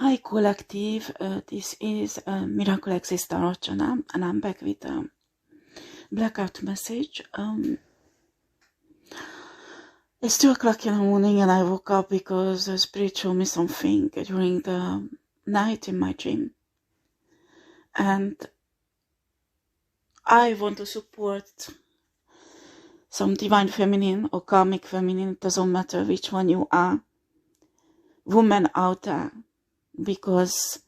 Hi collective, this is miraclexistetarot channel, and I'm back with a blackout message. It's 2 o'clock in the morning and I woke up because the spirit showed me something during the night in my dream. And I want to support some divine feminine or karmic feminine, it doesn't matter which one you are, women out there, because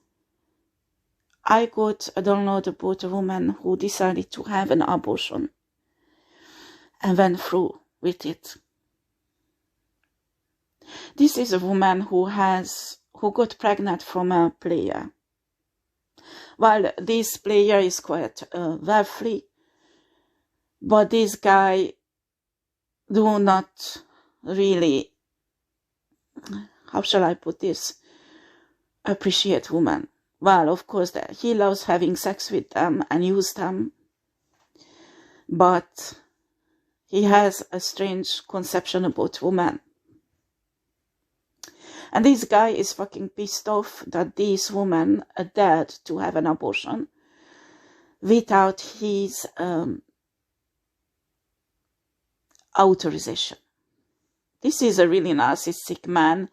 I got a download about a woman who decided to have an abortion and went through with it. This is a woman who got pregnant from a player. While this player is quite wealthy, but this guy do not really, how shall I put this, appreciate women. Well, of course, he loves having sex with them and use them, but he has a strange conception about women. And this guy is fucking pissed off that these women dared to have an abortion without his authorization. This is a really narcissistic man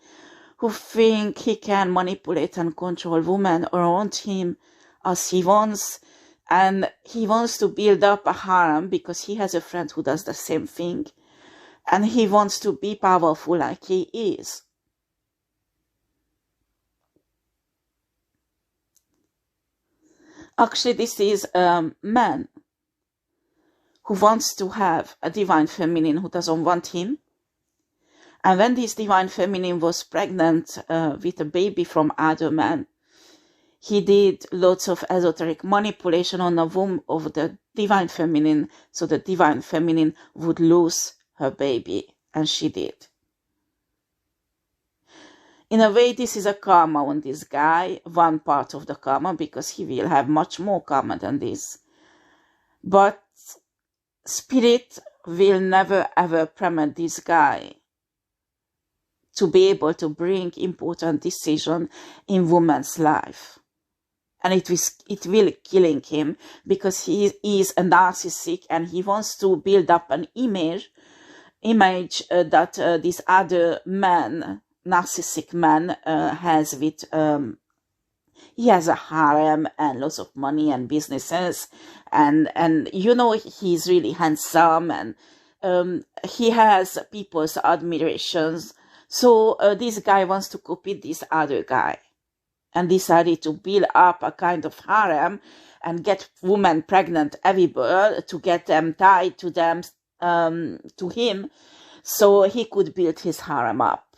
who thinks he can manipulate and control women around him as he wants, and he wants to build up a harem because he has a friend who does the same thing, and he wants to be powerful like he is. Actually, this is a man who wants to have a divine feminine who doesn't want him. And when this divine feminine was pregnant with a baby from other man, he did lots of esoteric manipulation on the womb of the divine feminine, so the divine feminine would lose her baby, and she did. In a way, this is a karma on this guy, one part of the karma, because he will have much more karma than this. But spirit will never ever permit this guy to be able to bring important decision in woman's life. And it will killing him because he is a narcissist and he wants to build up an image that this other man, narcissistic man, has with, he has a harem and lots of money and businesses, and you know, he's really handsome, and he has people's admirations. So this guy wants to copy this other guy and decided to build up a kind of harem and get women pregnant everywhere to get them tied to them, to him, so he could build his harem up.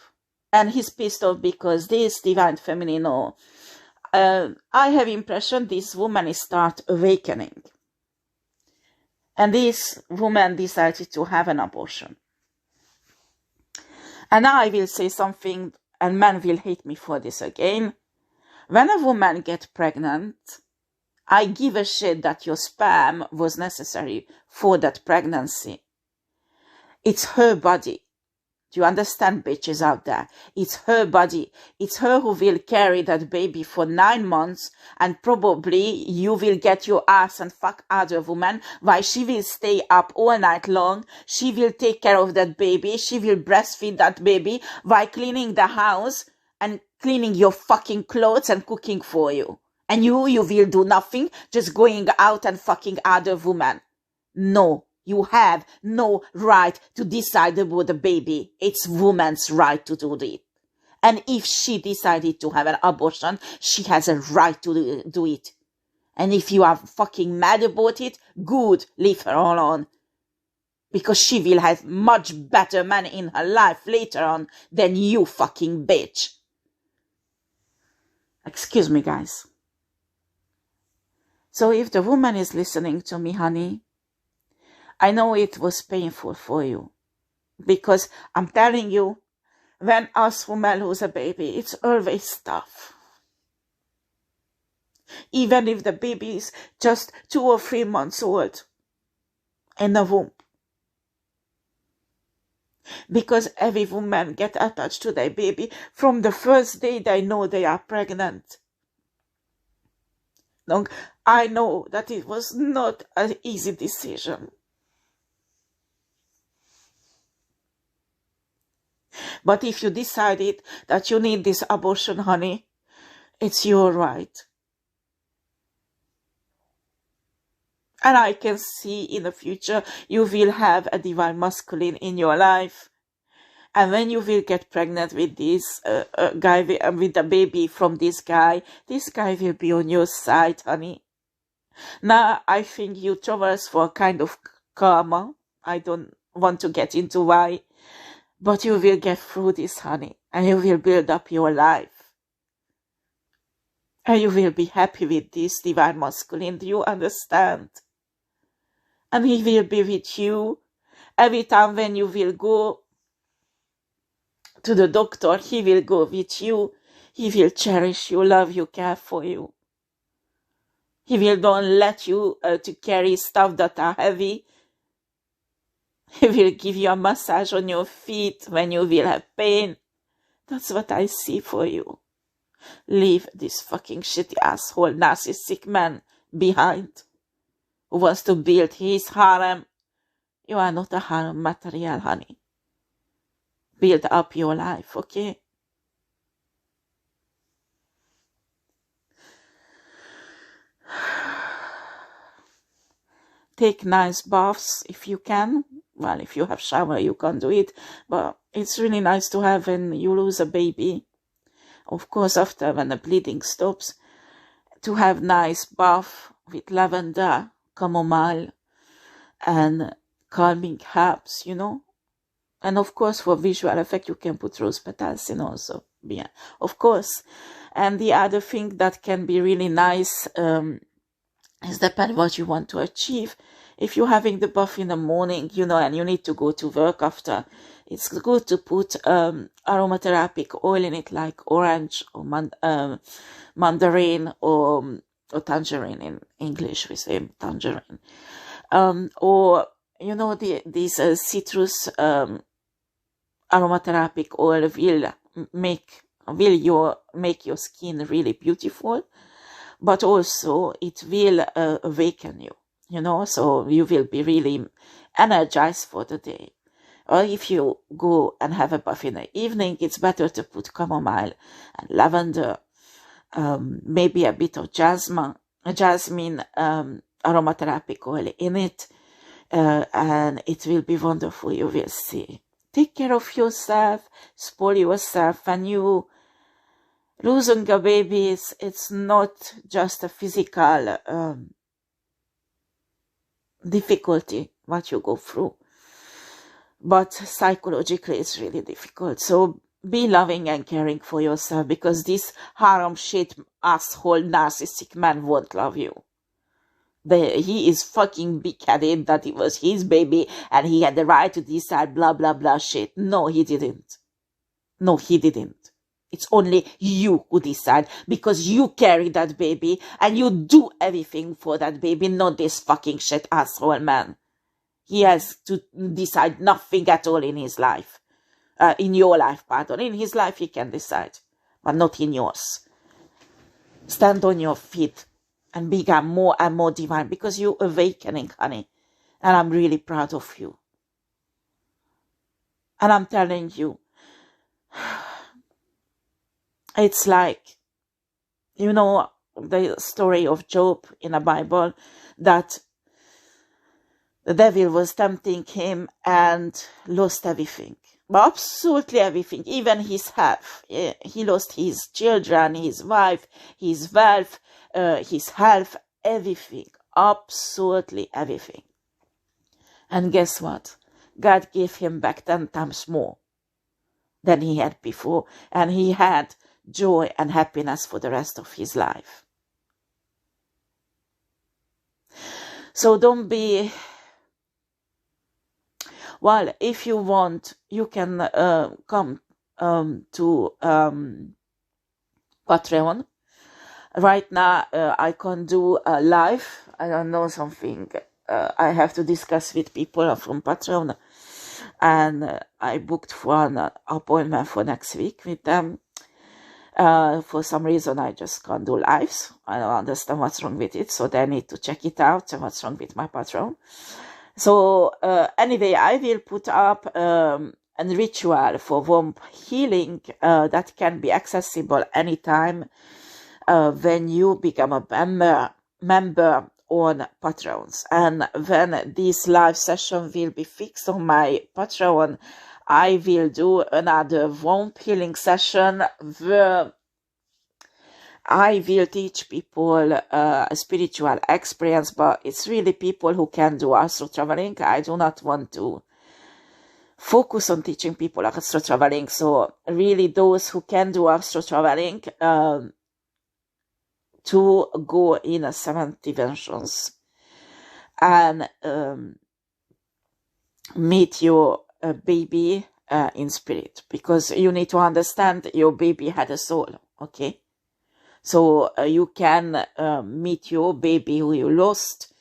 And he's pissed off because this divine feminine, I have impression this woman is start awakening. And this woman decided to have an abortion. And now I will say something, and men will hate me for this again. When a woman gets pregnant, I give a shit that your sperm was necessary for that pregnancy. It's her body. Do you understand, bitches out there? It's her body. It's her who will carry that baby for 9 months, and probably you will get your ass and fuck other woman while she will stay up all night long. She will take care of that baby. She will breastfeed that baby while cleaning the house and cleaning your fucking clothes and cooking for you. And you will do nothing, just going out and fucking other woman. No. You have no right to decide about the baby. It's woman's right to do it. And if she decided to have an abortion, she has a right to do it. And if you are fucking mad about it, good, leave her alone. Because she will have much better man in her life later on than you fucking bitch. Excuse me, guys. So if the woman is listening to me, honey, I know it was painful for you, because I'm telling you, when us women lose a baby, it's always tough. Even if the baby is just 2 or 3 months old in the womb. Because every woman get attached to their baby from the first day they know they are pregnant. Donc, I know that it was not an easy decision. But if you decided that you need this abortion, honey, it's your right. And I can see in the future you will have a divine masculine in your life. And when you will get pregnant with this guy, with the baby from this guy will be on your side, honey. Now, I think you traverse for a kind of karma. I don't want to get into why. But you will get through this, honey. And you will build up your life. And you will be happy with this divine masculine. Do you understand? And he will be with you every time when you will go to the doctor. He will go with you. He will cherish you, love you, care for you. He will not let you to carry stuff that are heavy. He will give you a massage on your feet when you will have pain. That's what I see for you. Leave this fucking shitty asshole narcissistic man behind who wants to build his harem. You are not a harem material, honey. Build up your life, okay? Take nice baths if you can. Well, if you have shower, you can do it. But it's really nice to have when you lose a baby. Of course, after when the bleeding stops, to have nice bath with lavender, chamomile, and calming herbs, you know. And of course, for visual effect, you can put rose petals in also. Yeah, of course. And the other thing that can be really nice is depend what you want to achieve. If you're having the bath in the morning, you know, and you need to go to work after, it's good to put aromatherapic oil in it, like orange or mandarin or tangerine. In English we say tangerine, or you know, these citrus aromatherapic oil will make your skin really beautiful, but also it will awaken you, you know, so you will be really energized for the day. Or if you go and have a bath in the evening, it's better to put chamomile and lavender, maybe a bit of jasmine aromatherapic oil in it, and it will be wonderful, you will see. Take care of yourself, spoil yourself. When you losing a baby, it's not just a physical difficulty what you go through, but psychologically it's really difficult. So be loving and caring for yourself, because this harem shit asshole narcissistic man won't love you. He is fucking big-headed that it was his baby and he had the right to decide blah blah blah shit. No, he didn't. No, he didn't. It's only you who decide, because you carry that baby and you do everything for that baby, not this fucking shit asshole man. He has to decide nothing at all in his life. In your life, pardon. In his life he can decide, but not in yours. Stand on your feet and become more and more divine, because you're awakening, honey. And I'm really proud of you. And I'm telling you, it's like, you know, the story of Job in the Bible, that the devil was tempting him and lost everything. Absolutely everything, even his health. He lost his children, his wife, his wealth, his health, everything. Absolutely everything. And guess what? God gave him back 10 times more than he had before. And he had joy and happiness for the rest of his life. So don't be... Well, if you want, you can come to Patreon. Right now, I can't do a live. I don't know, something I have to discuss with people from Patreon. and I booked for an appointment for next week with them. For some reason, I just can't do lives. I don't understand what's wrong with it, so they need to check it out and what's wrong with my patron. So anyway, I will put up a ritual for womb healing that can be accessible anytime when you become a member on Patrons. And when this live session will be fixed on my Patreon, I will do another womb healing session where I will teach people a spiritual experience, but it's really people who can do astral traveling. I do not want to focus on teaching people astral traveling. So really those who can do astral traveling to go in a 7th dimensions and meet your baby in spirit, because you need to understand your baby had a soul, okay? So you can meet your baby who you lost,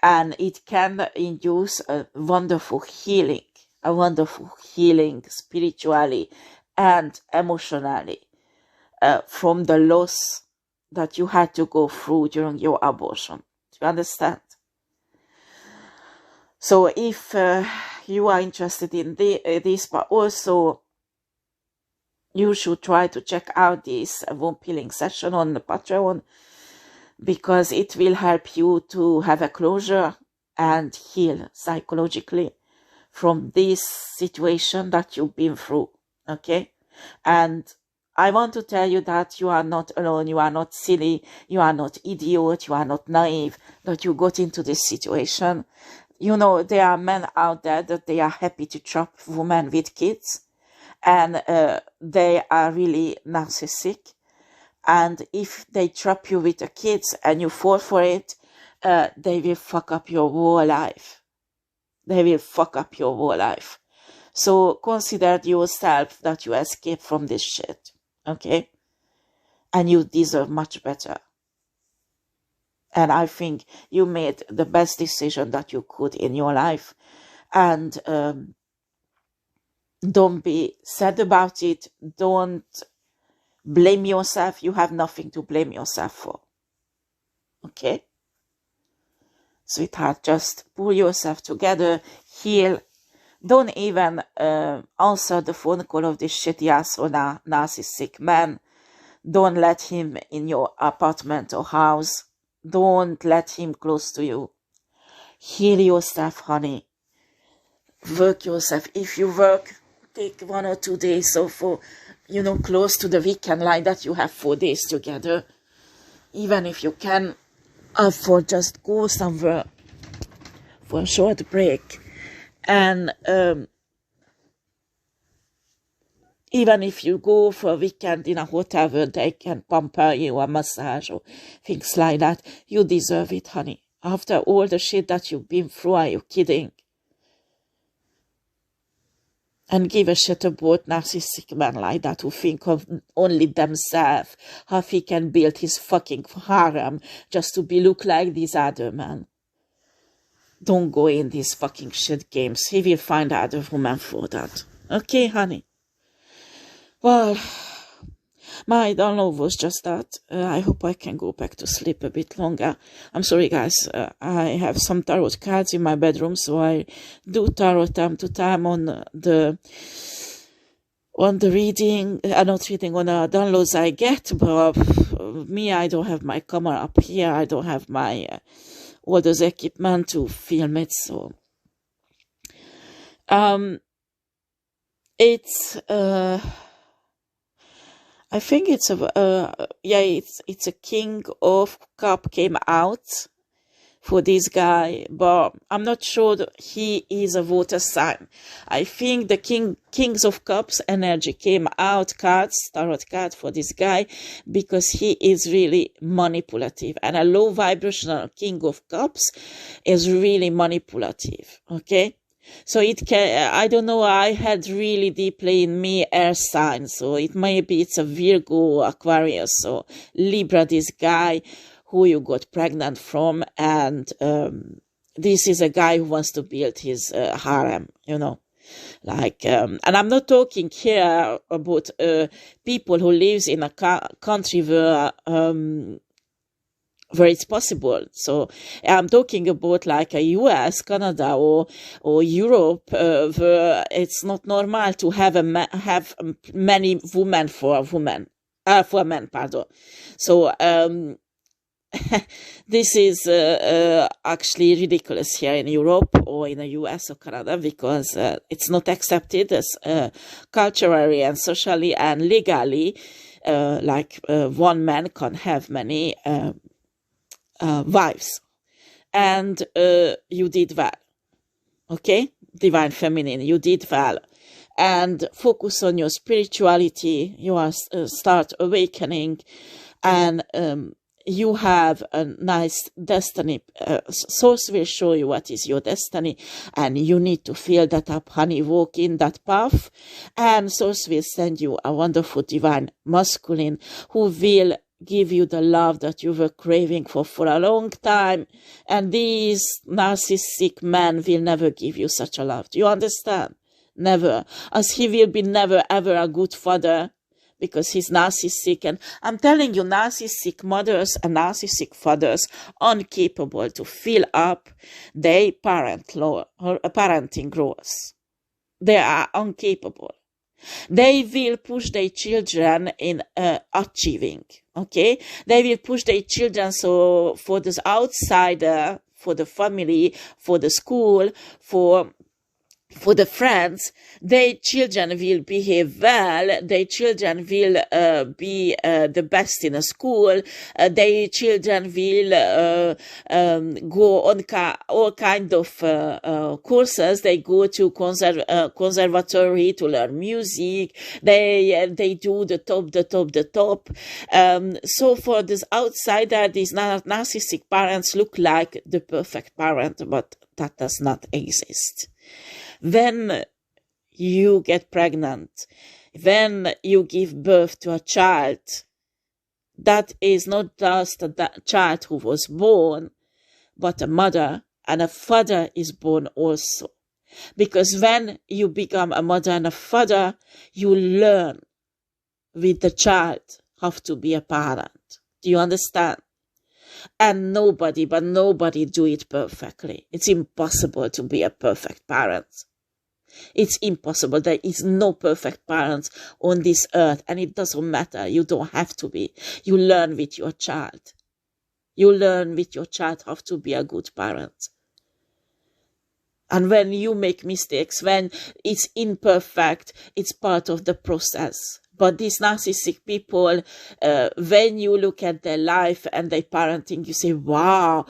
and it can induce a wonderful healing spiritually and emotionally from the loss that you had to go through during your abortion. Do you understand? So if you are interested in this, but also you should try to check out this womb healing session on the Patreon, because it will help you to have a closure and heal psychologically from this situation that you've been through, okay? And I want to tell you that you are not alone, you are not silly, you are not idiot, you are not naive, that you got into this situation. You know, there are men out there that they are happy to trap women with kids, and they are really narcissistic. And if they trap you with the kids and you fall for it, they will fuck up your whole life. They will fuck up your whole life. So consider yourself that you escaped from this shit, okay? And you deserve much better. And I think you made the best decision that you could in your life. And don't be sad about it. Don't blame yourself. You have nothing to blame yourself for. Okay? Sweetheart, just pull yourself together, heal. Don't even answer the phone call of this shitty asshole narcissistic man. Don't let him in your apartment or house. Don't let him close to you. Heal yourself, honey. Work yourself. If you work, take 1 or 2 days off for, close to the weekend, like that you have 4 days together. Even if you can afford, just go somewhere for a short break. And even if you go for a weekend in a hotel where they can pamper you or massage or things like that, you deserve it, honey. After all the shit that you've been through, are you kidding? And give a shit about narcissistic men like that who think of only themselves, how he can build his fucking harem just to look like this other man. Don't go in these fucking shit games. He will find other woman for that. Okay, honey? Well, my download was just that. I hope I can go back to sleep a bit longer. I'm sorry, guys. I have some tarot cards in my bedroom, so I do tarot time to time on the reading. Not reading, on the downloads I get. But me, I don't have my camera up here. I don't have my all those equipment to film it. So it's I think it's it's a King of Cup came out for this guy, but I'm not sure that he is a water sign. I think the Kings of Cups energy came out tarot card for this guy, because he is really manipulative, and a low vibrational King of Cups is really manipulative. Okay. So it can, I don't know, I had really deeply in me air signs, so it's a Virgo, Aquarius, or Libra, this guy who you got pregnant from, and this is a guy who wants to build his harem, Like, and I'm not talking here about people who lives in a country where it's possible. So I'm talking about like a US, Canada, or Europe, where it's not normal to have have many women for men, pardon. So this is actually ridiculous here in Europe or in the US or Canada, because it's not accepted as culturally and socially and legally. Like one man can have many wives, and you did well. Okay, Divine Feminine, you did well. And focus on your spirituality. You are start awakening, and you have a nice destiny. Source will show you what is your destiny, and you need to fill that up, honey. Walk in that path, and Source will send you a wonderful divine masculine who will give you the love that you were craving for a long time. And these narcissistic men will never give you such a love. Do you understand? Never. As he will be never ever a good father, because he's narcissistic. And I'm telling you, narcissistic mothers and narcissistic fathers incapable to fill up their parenting roles. They are incapable. They will push their children in achieving. Okay, they will push their children so for this outsider, for the family, for the school, for the friends, their children will behave well, their children will be the best in a school, their children will go on all kind of courses. They go to conservatory to learn music, they do the top. So for this outsider, these narcissistic parents look like the perfect parent, but that does not exist. When you get pregnant, when you give birth to a child, that is not just a child who was born, but a mother and a father is born also. Because when you become a mother and a father, you learn with the child how to be a parent. Do you understand? And nobody do it perfectly. It's impossible to be a perfect parent. It's impossible. There is no perfect parents on this earth, and it doesn't matter. You don't have to be. You learn with your child. You learn with your child how to be a good parent. And when you make mistakes, when it's imperfect, it's part of the process. But these narcissistic people, when you look at their life and their parenting, you say, wow,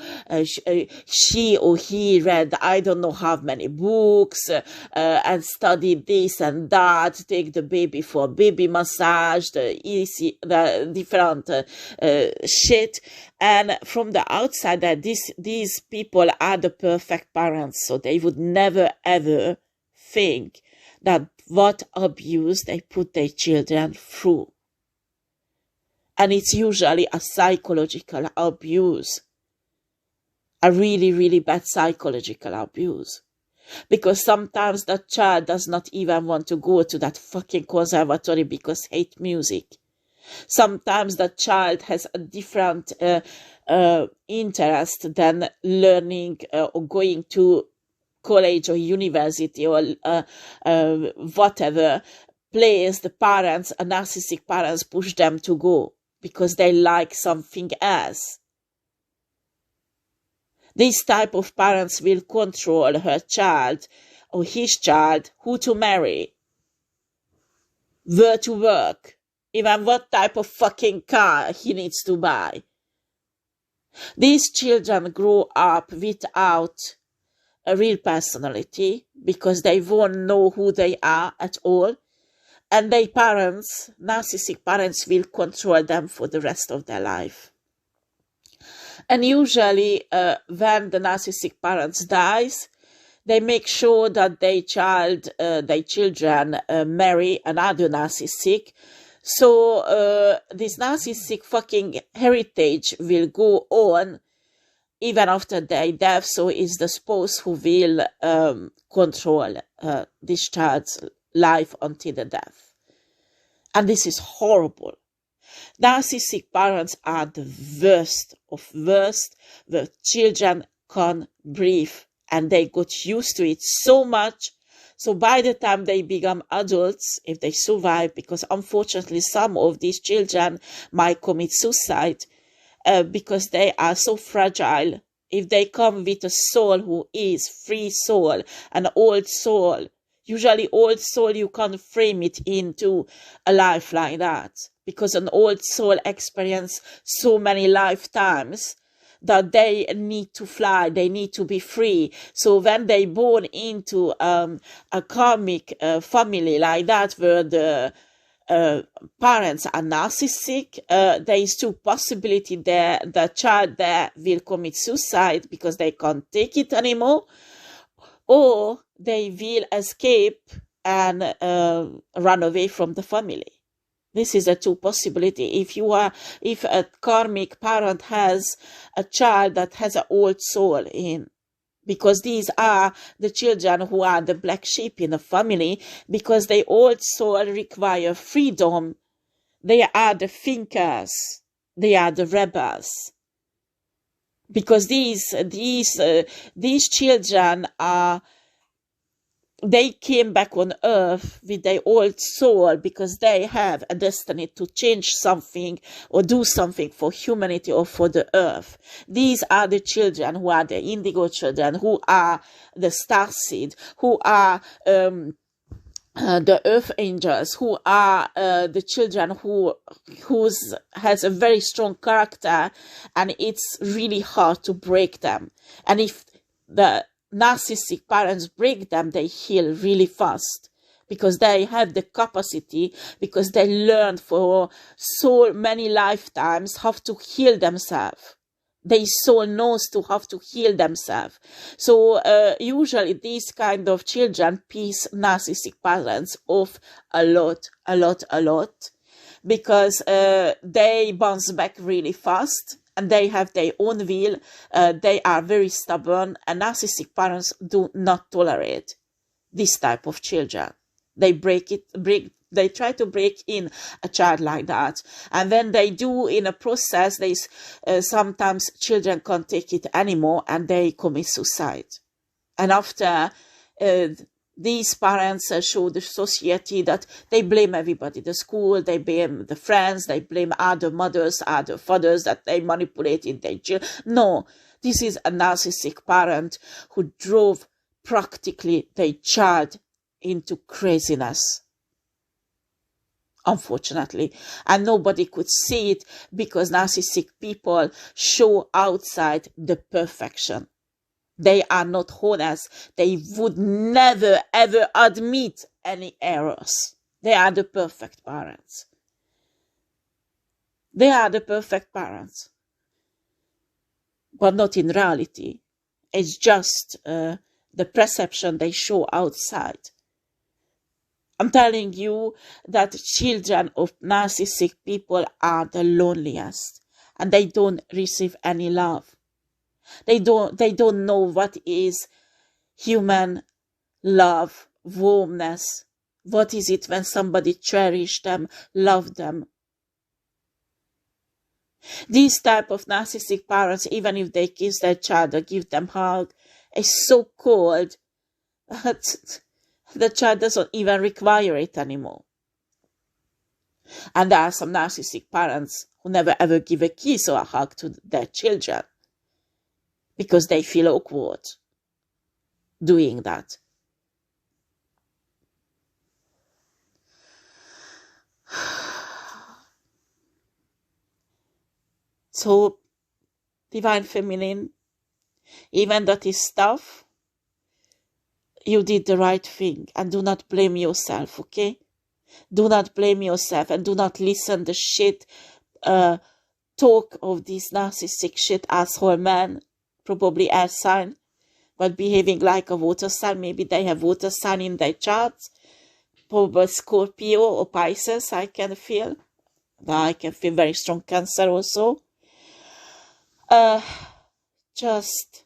she or he read I don't know how many books and studied this and that, take the baby for baby massage, the different shit. And from the outside, that these people are the perfect parents, so they would never ever think that what abuse they put their children through. And it's usually a psychological abuse. A really, really bad psychological abuse. Because sometimes the child does not even want to go to that fucking conservatory because hate music. Sometimes the child has a different interest than learning or going to college or university or whatever place the parents, narcissistic parents, push them to go because they like something else. This type of parents will control her child or his child, who to marry, where to work, even what type of fucking car he needs to buy. These children grow up without a real personality because they won't know who they are at all. And their parents, narcissistic parents, will control them for the rest of their life. And usually when the narcissistic parents dies, they make sure that their children marry another narcissistic. So this narcissistic fucking heritage will go on even after their death. So it's the spouse who will control this child's life until the death. And this is horrible. Narcissistic parents are the worst of worst. The children can't breathe, and they got used to it so much. So by the time they become adults, if they survive, because unfortunately some of these children might commit suicide because they are so fragile. If they come with a soul who is free soul, an old soul, usually old soul, you can't frame it into a life like that, because an old soul experience so many lifetimes that they need to fly, they need to be free. So when they born into a karmic family like that, where the parents are narcissistic, there is two possibilities there. The child there will commit suicide because they can't take it anymore, or they will escape and run away from the family. This is a two possibility. If a karmic parent has a child that has an old soul in, because these are the children who are the black sheep in the family, because their old soul require freedom. They are the thinkers. They are the rebels. Because these children are, they came back on earth with their old soul because they have a destiny to change something or do something for humanity or for the earth. These are the children who are the indigo children, who are the starseed, who are the earth angels, who are the children who has a very strong character, and it's really hard to break them. And if the narcissistic parents break them, they heal really fast, because they have the capacity, because they learned for so many lifetimes how to heal themselves. Their soul knows to have to heal themselves. So usually these kind of children piss narcissistic parents off a lot, because they bounce back really fast. And they have their own will, they are very stubborn, and narcissistic parents do not tolerate this type of children. They they try to break in a child like that. And when they do in a process, sometimes children can't take it anymore and they commit suicide. And after these parents show the society that they blame everybody, the school, they blame the friends, they blame other mothers, other fathers, that they manipulated their children. No, this is a narcissistic parent who drove practically their child into craziness, unfortunately. And nobody could see it, because narcissistic people show outside the perfection. They are not honest. They would never, ever admit any errors. They are the perfect parents. They are the perfect parents. But not in reality. It's just the perception they show outside. I'm telling you that children of narcissistic people are the loneliest, and they don't receive any love. They don't know what is human love, warmness. What is it when somebody cherishes them, love them? These type of narcissistic parents, even if they kiss their child or give them a hug, is so cold that the child doesn't even require it anymore. And there are some narcissistic parents who never ever give a kiss or a hug to their children, because they feel awkward doing that. So, Divine Feminine, even that is tough, you did the right thing, and do not blame yourself, okay? Do not blame yourself, and do not listen the shit talk of this narcissistic shit asshole man, probably air sign, but behaving like a water sign. Maybe they have water sign in their charts, probably Scorpio or Pisces. I can feel very strong Cancer also. just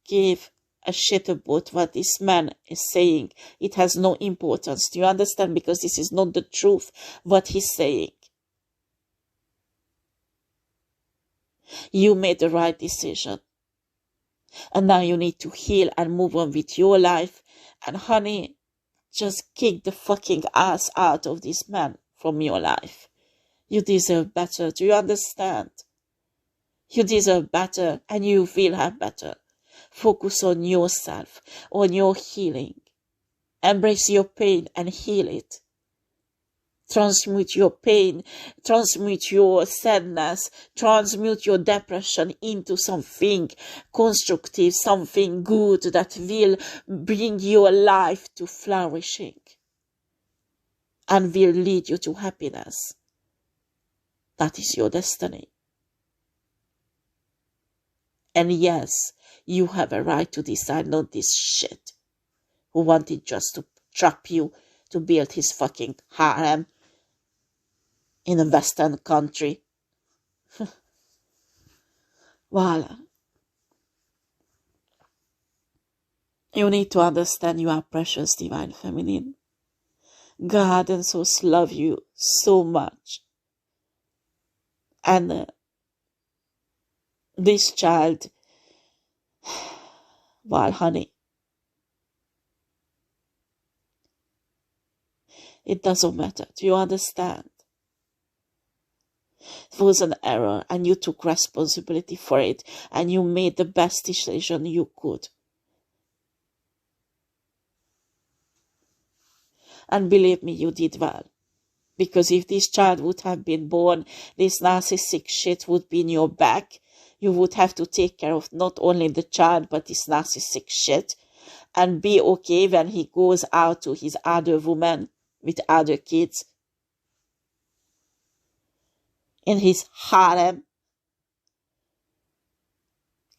give a shit about what this man is saying. It has no importance. Do you understand? Because this is not the truth, what he's saying. You made the right decision. And now you need to heal and move on with your life. And honey, just kick the fucking ass out of this man from your life. You deserve better. Do you understand? You deserve better and you will have better. Focus on yourself, on your healing. Embrace your pain and heal it. Transmute your pain, transmute your sadness, transmute your depression into something constructive, something good that will bring your life to flourishing and will lead you to happiness. That is your destiny. And yes, you have a right to decide, not this shit who wanted just to trap you to build his fucking harem in a Western country. Well, you need to understand you are precious, Divine Feminine. God and Source love you so much. And this child, well, honey, it doesn't matter. Do you understand? It was an error and you took responsibility for it and you made the best decision you could. And believe me, you did well. Because if this child would have been born, this narcissistic shit would be in your back. You would have to take care of not only the child, but this narcissistic shit. And be okay when he goes out to his other woman with other kids. In his harem.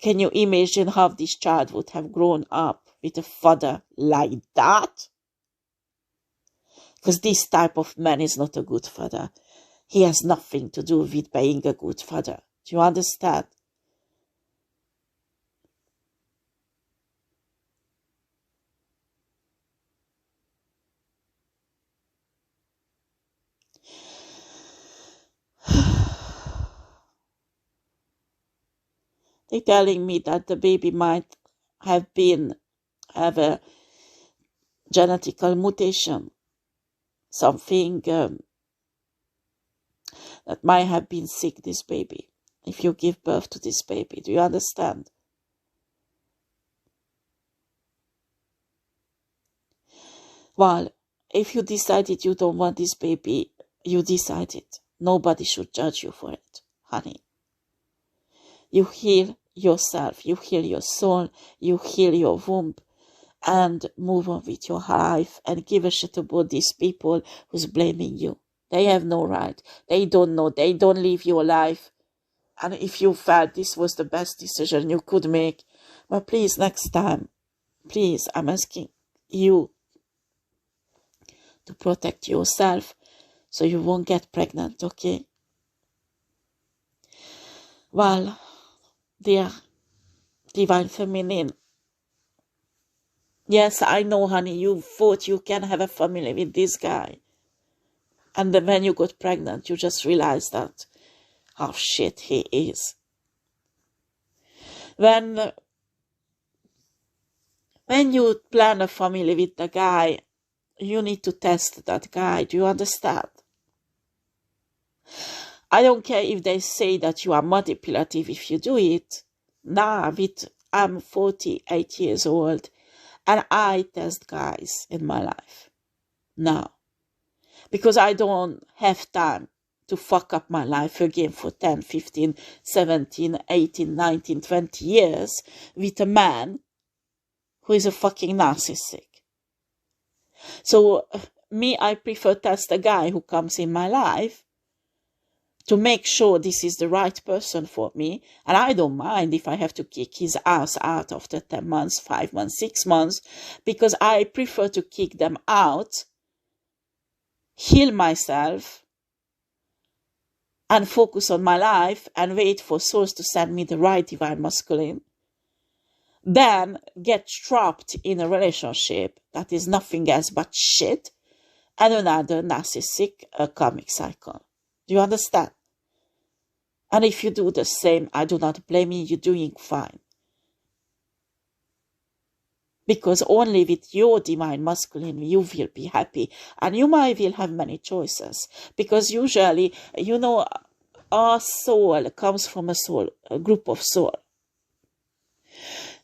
Can you imagine how this child would have grown up with a father like that? Because this type of man is not a good father. He has nothing to do with being a good father. Do you understand? They're telling me that the baby might have a genetical mutation. Something that might have been sick, this baby, if you give birth to this baby. Do you understand? Well, if you decided you don't want this baby, you decided. Nobody should judge you for it, honey. You heal yourself, you heal your soul, you heal your womb, and move on with your life and give a shit about these people who's blaming you. They have no right. They don't know. They don't live your life. And if you felt this was the best decision you could make, well, please, next time, please, I'm asking you to protect yourself so you won't get pregnant, okay? Well, dear Divine Feminine, yes, I know, honey, you thought you can have a family with this guy. And then when you got pregnant, you just realized that how shit he is. When you plan a family with the guy, you need to test that guy. Do you understand? I don't care if they say that you are manipulative if you do it. Now, I'm 48 years old and I test guys in my life. Now. Because I don't have time to fuck up my life again for 10, 15, 17, 18, 19, 20 years with a man who is a fucking narcissist. So, I prefer test a guy who comes in my life to make sure this is the right person for me. And I don't mind if I have to kick his ass out after 10 months, 5 months, 6 months, because I prefer to kick them out, heal myself, and focus on my life and wait for souls to send me the right divine masculine then get trapped in a relationship that is nothing else but shit, and another narcissistic karmic cycle. Do you understand? And if you do the same, I do not blame you, you're doing fine. Because only with your divine masculine you will be happy. And you might will have many choices. Because usually, you know, our soul comes from a group of soul.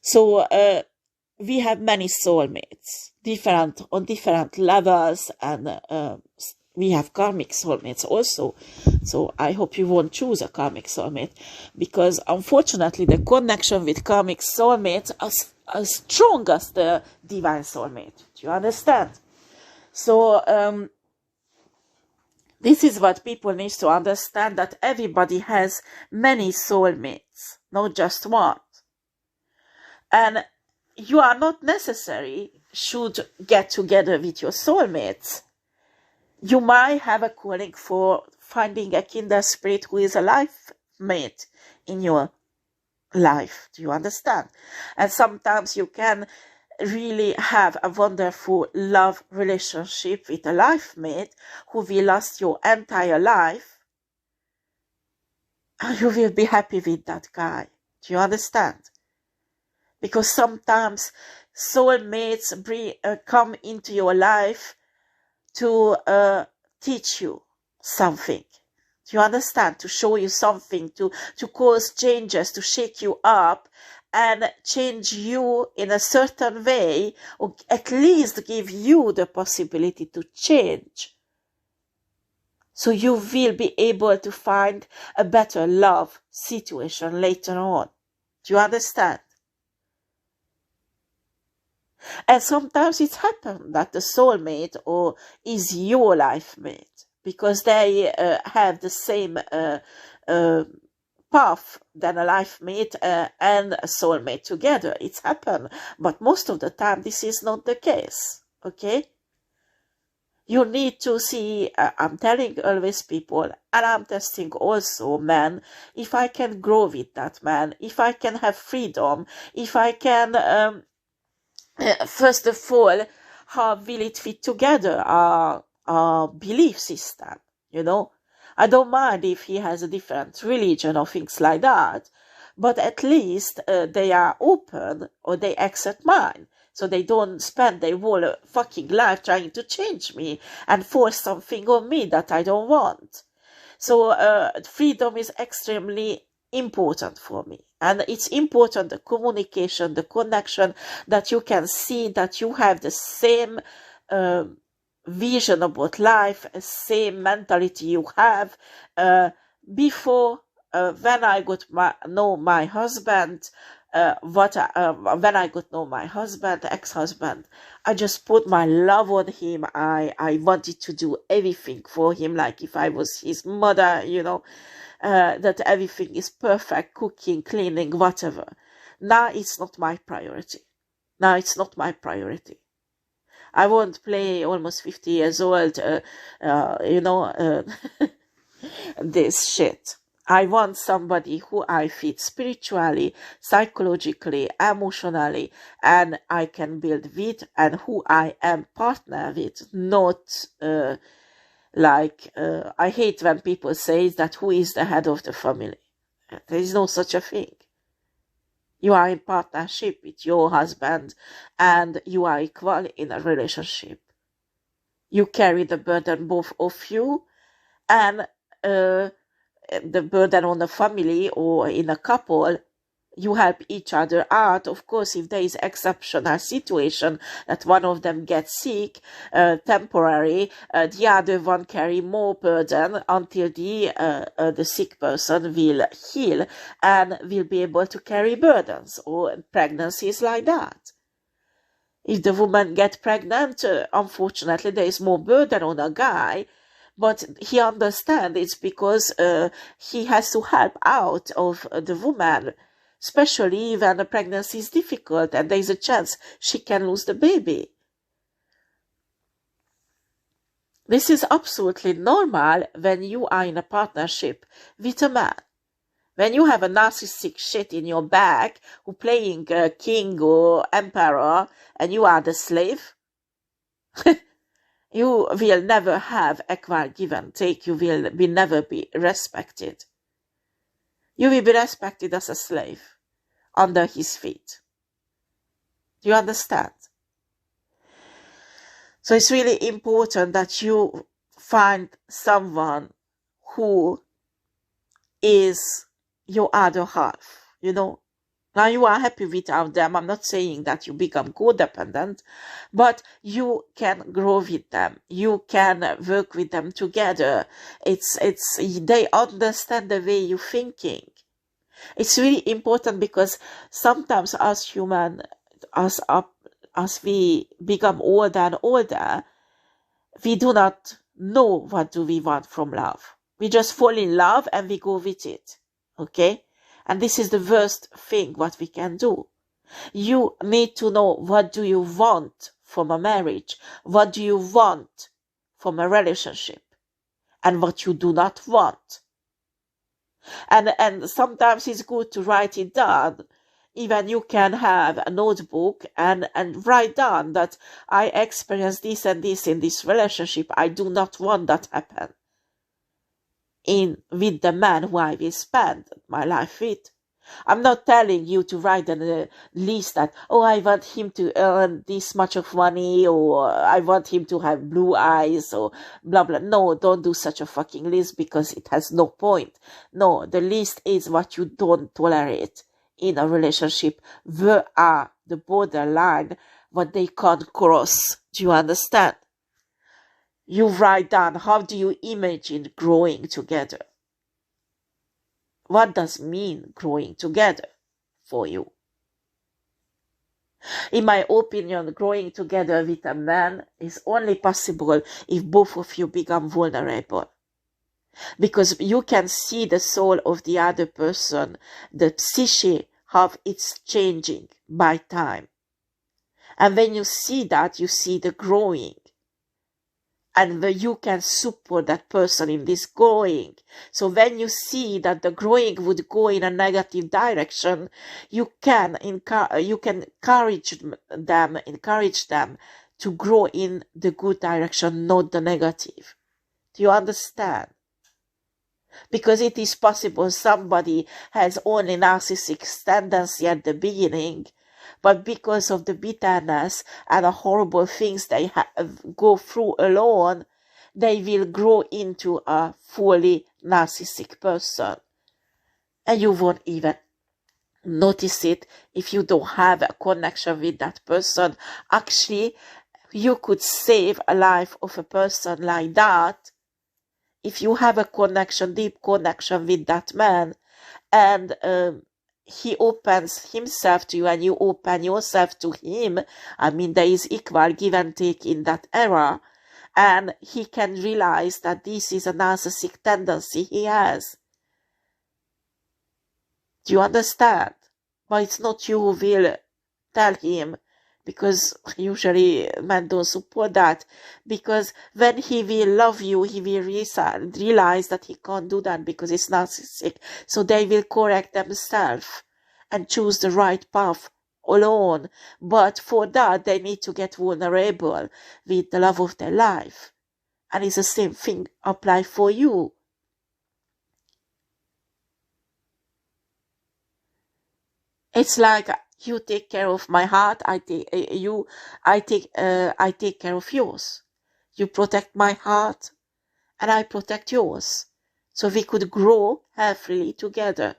So we have many soulmates, on different levels, and we have karmic soulmates also. So I hope you won't choose a karmic soulmate, because unfortunately the connection with karmic soulmates is as strong as the divine soulmate. Do you understand? So this is what people need to understand, that everybody has many soulmates, not just one. And you are not necessarily should get together with your soulmates. You might have a calling for finding a kindred spirit who is a life mate in your life. Do you understand? And sometimes you can really have a wonderful love relationship with a life mate who will last your entire life, and you will be happy with that guy. Do you understand? Because sometimes soulmates come into your life to teach you something. Do you understand? To show you something, to cause changes, to shake you up and change you in a certain way, or at least give you the possibility to change. So you will be able to find a better love situation later on. Do you understand? And sometimes it's happened that the soulmate or is your life mate, because they have the same path than a life mate and a soulmate together. It's happened, but most of the time this is not the case. Okay? You need to see, I'm telling always people, and I'm testing also men, if I can grow with that man, if I can have freedom, if I can... first of all, how will it fit together, our belief system, you know? I don't mind if he has a different religion or things like that, but at least they are open, or they accept mine. So they don't spend their whole fucking life trying to change me and force something on me that I don't want. So freedom is extremely important for me. And it's important, the communication, the connection, that you can see that you have the same vision about life, same mentality you have. Before, when I got know my husband, when I got know my husband, ex-husband, I just put my love on him. I wanted to do everything for him, like if I was his mother, you know, that everything is perfect, cooking, cleaning, whatever. Now it's not my priority. Now it's not my priority. I won't play almost 50 years old, you know, this shit. I want somebody who I fit spiritually, psychologically, emotionally, and I can build with, and who I am partner with, not like, I hate when people say that who is the head of the family. There is no such a thing. You are in partnership with your husband, and you are equal in a relationship. You carry the burden, both of you, and the burden on the family or in a couple. You help each other out. Of course, if there is exceptional situation that one of them gets sick, temporary, the other one carry more burden until the sick person will heal and will be able to carry burdens, or pregnancies like that. If the woman gets pregnant, unfortunately, there is more burden on a guy, but he understands it's because he has to help out of the woman, especially when the pregnancy is difficult and there is a chance she can lose the baby. This is absolutely normal when you are in a partnership with a man. When you have a narcissistic shit in your bag who playing king or emperor and you are the slave, you will never have equal give and take. You will never be respected. You will be respected as a slave under his feet. Do you understand? So it's really important that you find someone who is your other half, you know. Now you are happy without them. I'm not saying that you become codependent, but you can grow with them. You can work with them together. They understand the way you're thinking. It's really important because sometimes as human, as we become older and older, we do not know what do we want from love. We just fall in love and we go with it. Okay? And this is the worst thing what we can do. You need to know what do you want from a marriage, what do you want from a relationship, and what you do not want. And sometimes it's good to write it down. Even you can have a notebook and write down that I experienced this and this in this relationship. I do not want that happen with the man who I will spend my life with. I'm not telling you to write a list that, oh, I want him to earn this much of money, or I want him to have blue eyes, or blah, blah. No, don't do such a fucking list because it has no point. No, the list is what you don't tolerate in a relationship. Where are the borderline, what they can't cross? Do you understand? You write down, how do you imagine growing together? What does mean growing together for you? In my opinion, growing together with a man is only possible if both of you become vulnerable. Because you can see the soul of the other person, the psyche, how it's changing by time. And when you see that, you see the growing. And you can support that person in this growing. So when you see that the growing would go in a negative direction, you can encourage them to grow in the good direction, not the negative. Do you understand? Because it is possible somebody has only narcissistic tendency at the beginning, but because of the bitterness and the horrible things they go through alone, they will grow into a fully narcissistic person. And you won't even notice it if you don't have a connection with that person. Actually, you could save a life of a person like that if you have a connection, deep connection with that man, and he opens himself to you and you open yourself to him. I mean, there is equal give and take in that era, and he can realize that this is a narcissistic tendency he has. Do you understand? But it's not you who will tell him, because usually men don't support that. Because when he will love you, he will realize that he can't do that because it's narcissistic. So they will correct themselves and choose the right path alone. But for that, they need to get vulnerable with the love of their life. And it's the same thing apply for you. It's like you take care of my heart, I take care of yours. You protect my heart, and I protect yours. So we could grow healthily together.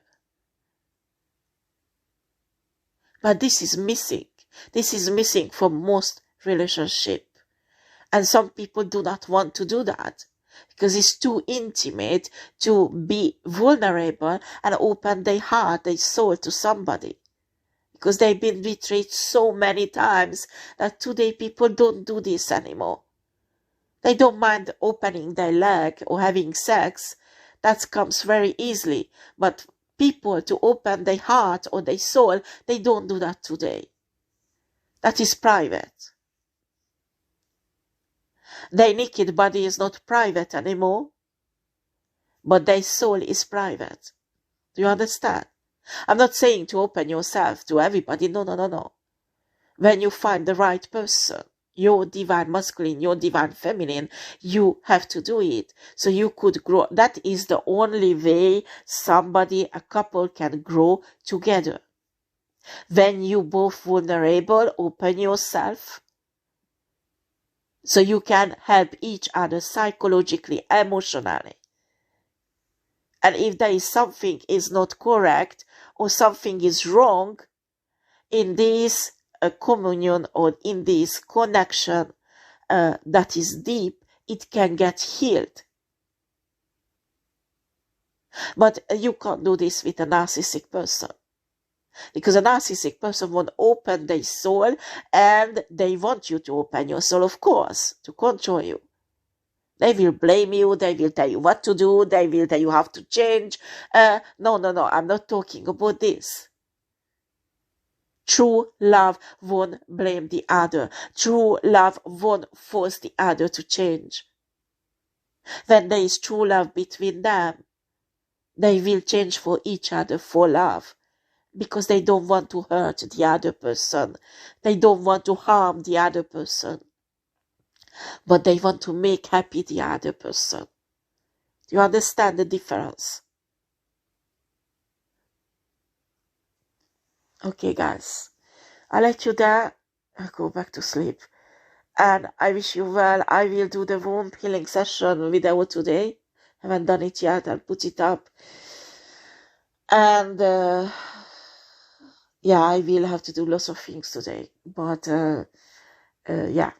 But this is missing. This is missing from most relationships. And some people do not want to do that because it's too intimate to be vulnerable and open their heart, their soul to somebody. Because they've been betrayed so many times that today people don't do this anymore. They don't mind opening their leg or having sex. That comes very easily. But people to open their heart or their soul, they don't do that today. That is private. Their naked body is not private anymore, but their soul is private. Do you understand? I'm not saying to open yourself to everybody. No, no, no, no. When you find the right person, your divine masculine, your divine feminine, you have to do it. So you could grow. That is the only way a couple can grow together. When you both vulnerable, open yourself, so you can help each other psychologically, emotionally. And if there is something is not correct or something is wrong in this communion or in this connection that is deep, it can get healed. But you can't do this with a narcissistic person. Because a narcissistic person won't open their soul, and they want you to open your soul, of course, to control you. They will blame you, they will tell you what to do, they will tell you how to change. No, no, no, I'm not talking about this. True love won't blame the other. True love won't force the other to change. When there is true love between them, they will change for each other for love. Because they don't want to hurt the other person. They don't want to harm the other person. But they want to make happy the other person. Do you understand the difference? Okay, guys. I'll let you there. I'll go back to sleep. And I wish you well. I will do the womb healing session video today. Haven't done it yet. I'll put it up. And yeah, I will have to do lots of things today. But yeah.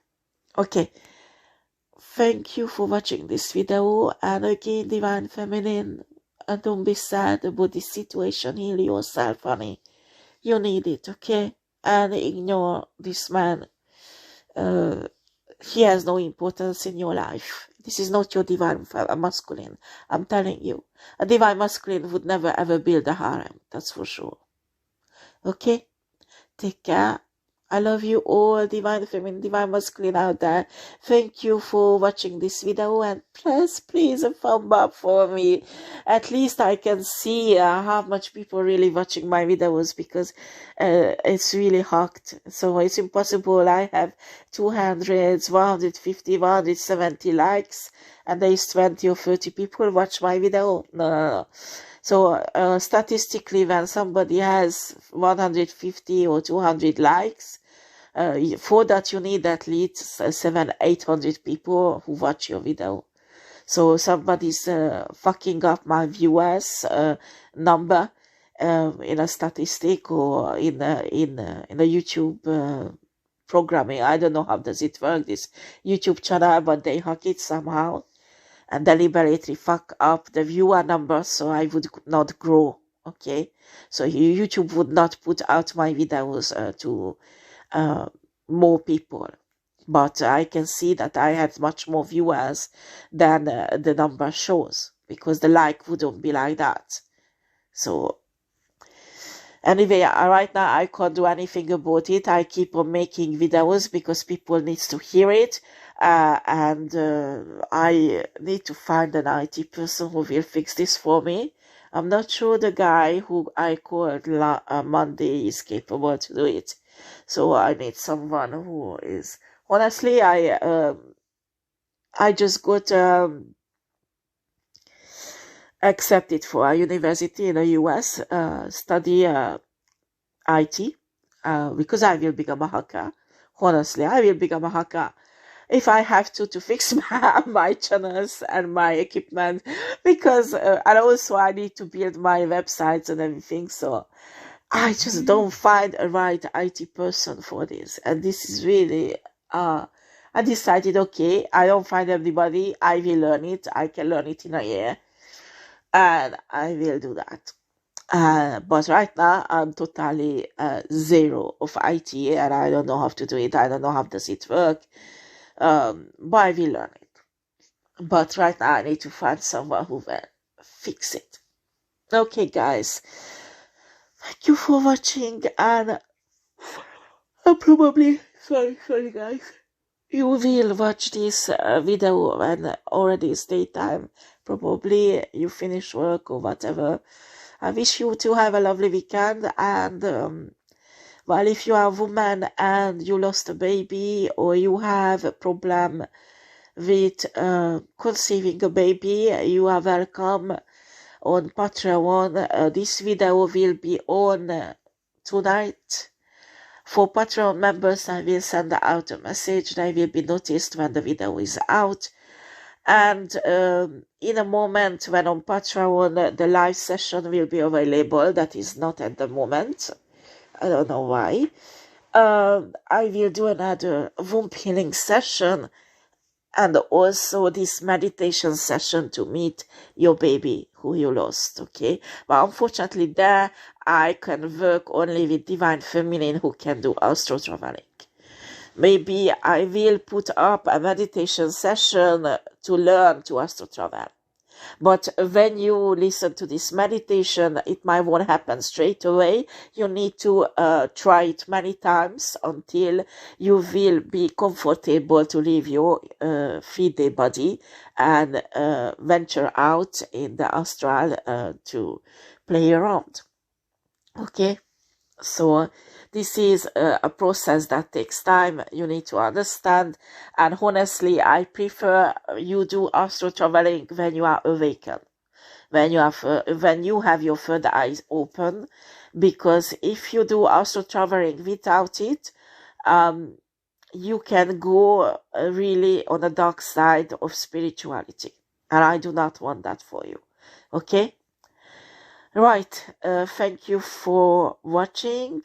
Okay. Thank you for watching this video. And again, Divine Feminine, don't be sad about this situation. Heal yourself, honey. You need it, okay? And ignore this man. He has no importance in your life. This is not your divine masculine. I'm telling you. A divine masculine would never ever build a harem. That's for sure. Okay? Take care. I love you all, divine feminine, divine masculine out there. Thank you for watching this video, and please a thumb up for me. At least I can see how much people really watching my videos, because it's really hacked. So it's impossible. I have 200, 150, 170 likes, and there is 20 or 30 people watch my video. No. So statistically, when somebody has 150 or 200 likes, for that you need at least 700-800 people who watch your video. So somebody's fucking up my viewers number in a statistic or in a YouTube programming. I don't know how does it work, this YouTube channel, but they hack it somehow and deliberately fuck up the viewer numbers, so I would not grow. Okay, so YouTube would not put out my videos to more people, but I can see that I had much more viewers than the number shows, because the like wouldn't be like that. So anyway, right now I can't do anything about it. I keep on making videos because people need to hear it. And I need to find an IT person who will fix this for me. I'm not sure the guy who I called Monday is capable to do it. So I need someone who is... Honestly, I just got accepted for a university in the US, study IT, because I will become a hacker. Honestly, I will become a hacker. If I have to fix my channels and my equipment, because and also I need to build my websites and everything, so I just don't find a right IT person for this. And this is really I decided, okay, I don't find anybody, I will learn it. I can learn it in a year, and I will do that. But right now I'm totally zero of IT, and I don't know how to do it. I don't know how does it work. But I will learn it. But right now I need to find someone who will fix it. Okay, guys. Thank you for watching, and probably, sorry guys, you will watch this video when already is daytime. Probably you finish work or whatever. I wish you to have a lovely weekend. And well, if you are a woman and you lost a baby, or you have a problem with conceiving a baby, you are welcome on Patreon. This video will be on tonight. For Patreon members, I will send out a message. They will be noticed when the video is out. And in a moment, when on Patreon, the live session will be available. That is not at the moment. I don't know why. I will do another womb healing session, and also this meditation session to meet your baby who you lost, okay? But unfortunately there, I can work only with Divine Feminine, who can do astro traveling. Maybe I will put up a meditation session to learn to astro travel. But when you listen to this meditation, it might won't happen straight away. You need to try it many times until you will be comfortable to leave your fide body and venture out in the astral to play around. Okay? So this is a process that takes time. You need to understand. And honestly, I prefer you do astral traveling when you are awakened, when you have your third eyes open. Because if you do astral traveling without it, you can go really on the dark side of spirituality. And I do not want that for you. Okay? Right. Thank you for watching.